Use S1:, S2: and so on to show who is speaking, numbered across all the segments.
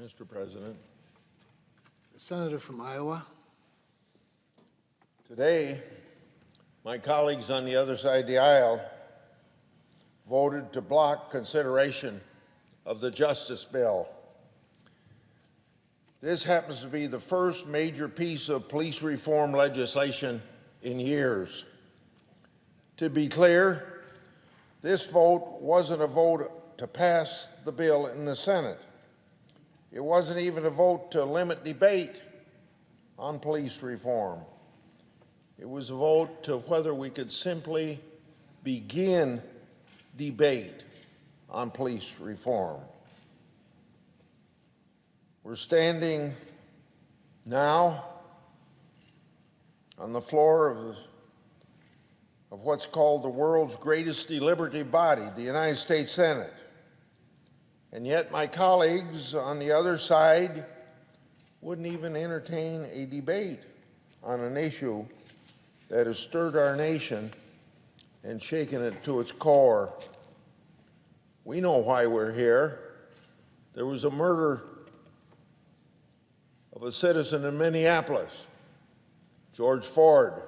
S1: Mr. President.
S2: The senator from Iowa.
S1: Today, my colleagues on the other side of the aisle voted to block consideration of the Justice Bill. This happens to be the first major piece of police reform legislation in years. To be clear, this vote wasn't a vote to pass the bill in the Senate. It wasn't even a vote to limit debate on police reform. It was a vote to whether we could simply begin debate on police reform. We're standing now on the floor of what's called the world's greatest deliberative body, the United States Senate. And yet my colleagues on the other side wouldn't even entertain a debate on an issue that has stirred our nation and shaken it to its core. We know why we're here. There was a murder of a citizen in Minneapolis, George Ford.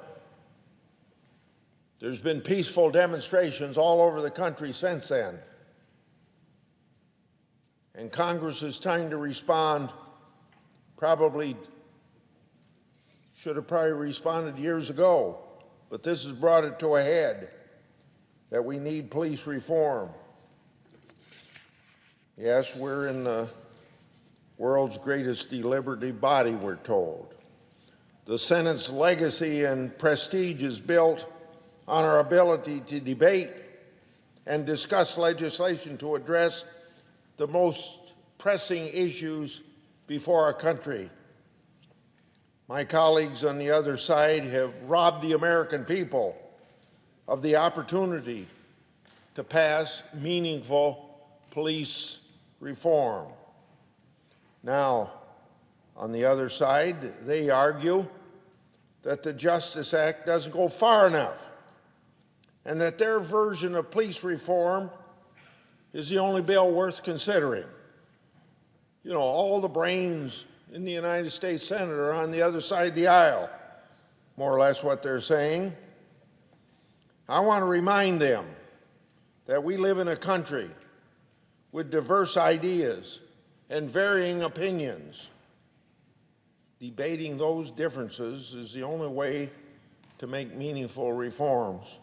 S1: There's been peaceful demonstrations all over the country since then. And Congress is trying to respond, should have responded years ago, but this has brought it to a head that we need police reform. Yes, we're in the world's greatest deliberative body, we're told. The Senate's legacy and prestige is built on our ability to debate and discuss legislation to address the most pressing issues before our country. My colleagues on the other side have robbed the American people of the opportunity to pass meaningful police reform. Now, on the other side, they argue that the Justice Act doesn't go far enough and that their version of police reform is the only bill worth considering. You know, all the brains in the United States Senate are on the other side of the aisle, more or less what they're saying. I want to remind them that we live in a country with diverse ideas and varying opinions. Debating those differences is the only way to make meaningful reforms.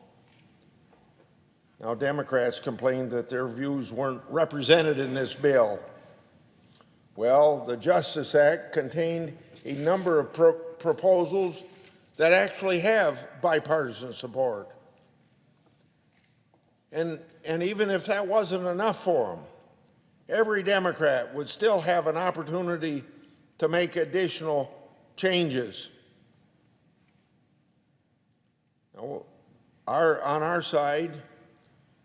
S1: Now, Democrats complained that their views weren't represented in this bill. Well, the Justice Act contained a number of proposals that actually have bipartisan support. And even if that wasn't enough for them, every Democrat would still have an opportunity to make additional changes. Now, on our side,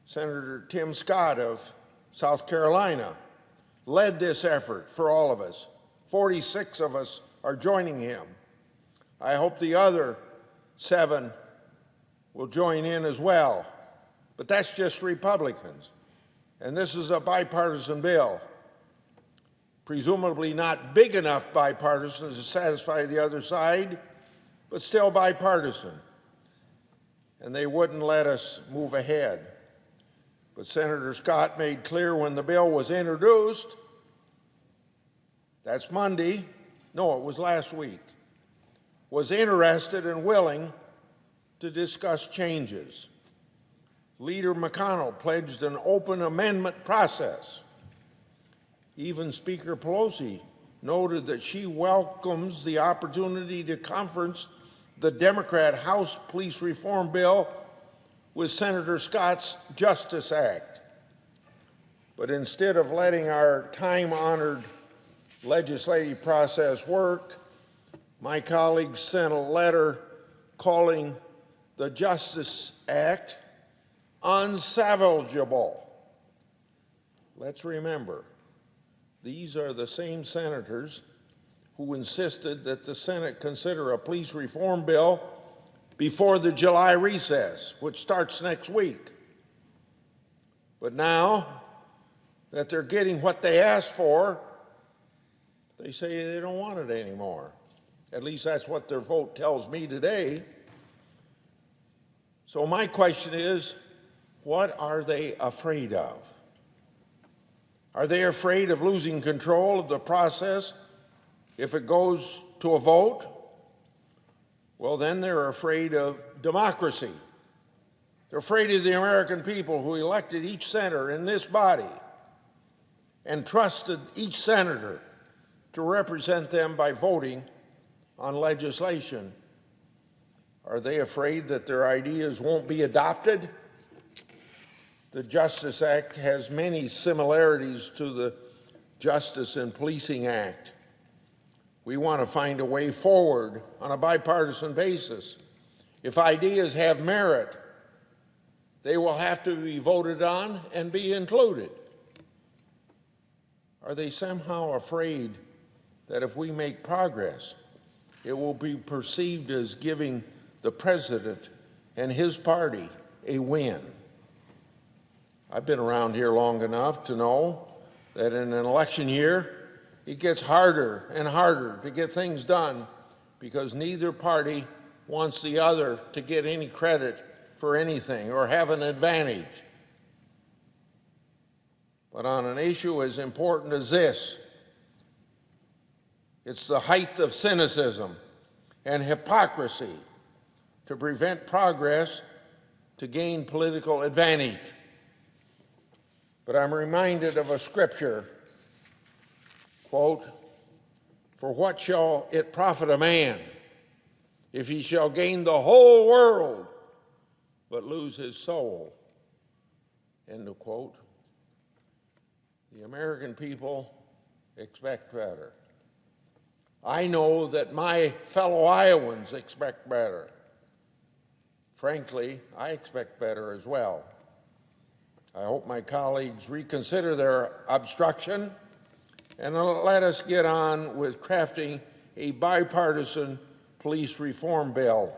S1: Senator Tim Scott of South Carolina led this effort for all of us. 46 of us are joining him. I hope the other 7 will join in as well. But that's just Republicans. And this is a bipartisan bill. Presumably not big enough bipartisan to satisfy the other side, but still bipartisan. And they wouldn't let us move ahead. But Senator Scott made clear when the bill was introduced, that's Monday, no, it was last week, was interested and willing to discuss changes. Leader McConnell pledged an open amendment process. Even Speaker Pelosi noted that she welcomes the opportunity to conference the Democrat House police reform bill with Senator Scott's Justice Act. But instead of letting our time-honored legislative process work, my colleagues sent a letter calling the Justice Act unsalvageable. Let's remember, these are the same senators who insisted that the Senate consider a police reform bill before the July recess, which starts next week. But now that they're getting what they asked for, They say they don't want it anymore. At least that's what their vote tells me today. So my question is, what are they afraid of? Are they afraid of losing control of the process if it goes to a vote? Well, then they're afraid of democracy. They're afraid of the American people who elected each senator in this body and trusted each senator to represent them by voting on legislation. Are they afraid that their ideas won't be adopted? The Justice Act has many similarities to the Justice and Policing Act. We want to find a way forward on a bipartisan basis. If ideas have merit, they will have to be voted on and be included. Are they somehow afraid that if we make progress, it will be perceived as giving the president and his party a win? I've been around here long enough to know that in an election year, it gets harder and harder to get things done because neither party wants the other to get any credit for anything or have an advantage. But on an issue as important as this, it's the height of cynicism and hypocrisy to prevent progress to gain political advantage. But I'm reminded of a scripture, quote, "For what shall it profit a man if he shall gain the whole world but lose his soul?" End of quote. The American people expect better. I know that my fellow Iowans expect better. Frankly, I expect better as well. I hope my colleagues reconsider their obstruction and let us get on with crafting a bipartisan police reform bill.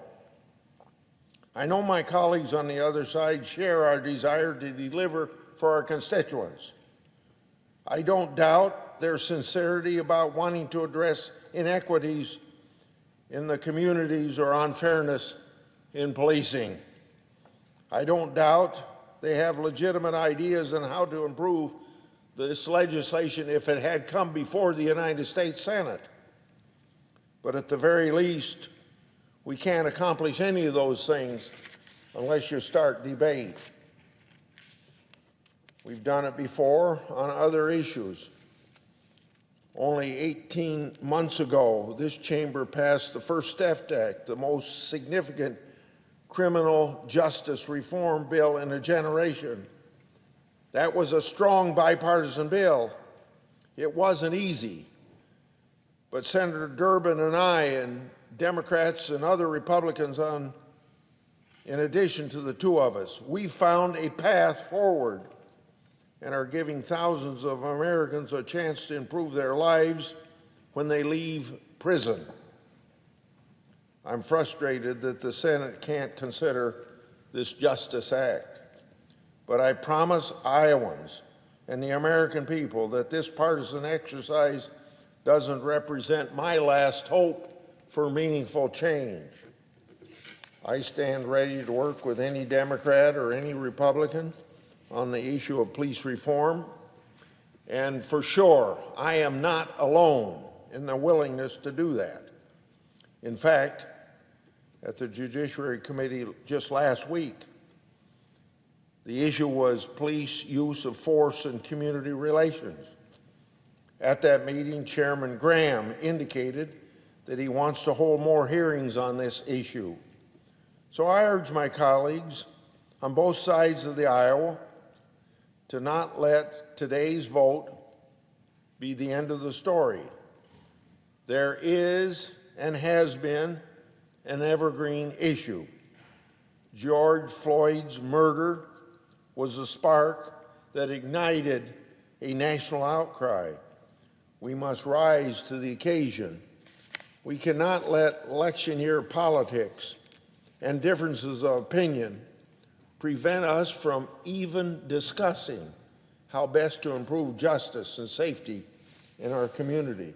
S1: I know my colleagues on the other side share our desire to deliver for our constituents. I don't doubt their sincerity about wanting to address inequities in the communities or unfairness in policing. I don't doubt they have legitimate ideas on how to improve this legislation if it had come before the United States Senate. But at the very least, we can't accomplish any of those things unless you start debate. We've done it before on other issues. Only 18 months ago, this chamber passed the First Step Act, the most significant criminal justice reform bill in a generation. That was a strong bipartisan bill. It wasn't easy, but Senator Durbin and I and Democrats and other Republicans in addition to the two of us, we found a path forward and are giving thousands of Americans a chance to improve their lives when they leave prison. I'm frustrated that the Senate can't consider this Justice Act, but I promise Iowans and the American people that this partisan exercise doesn't represent my last hope for meaningful change. I stand ready to work with any Democrat or any Republican on the issue of police reform, and for sure, I am not alone in the willingness to do that. In fact, at the Judiciary Committee just last week, the issue was police use of force in community relations. At that meeting, Chairman Graham indicated that he wants to hold more hearings on this issue. So I urge my colleagues on both sides of the aisle to not let today's vote be the end of the story. There is and has been an evergreen issue. George Floyd's murder was a spark that ignited a national outcry. We must rise to the occasion. We cannot let election year politics and differences of opinion prevent us from even discussing how best to improve justice and safety in our community.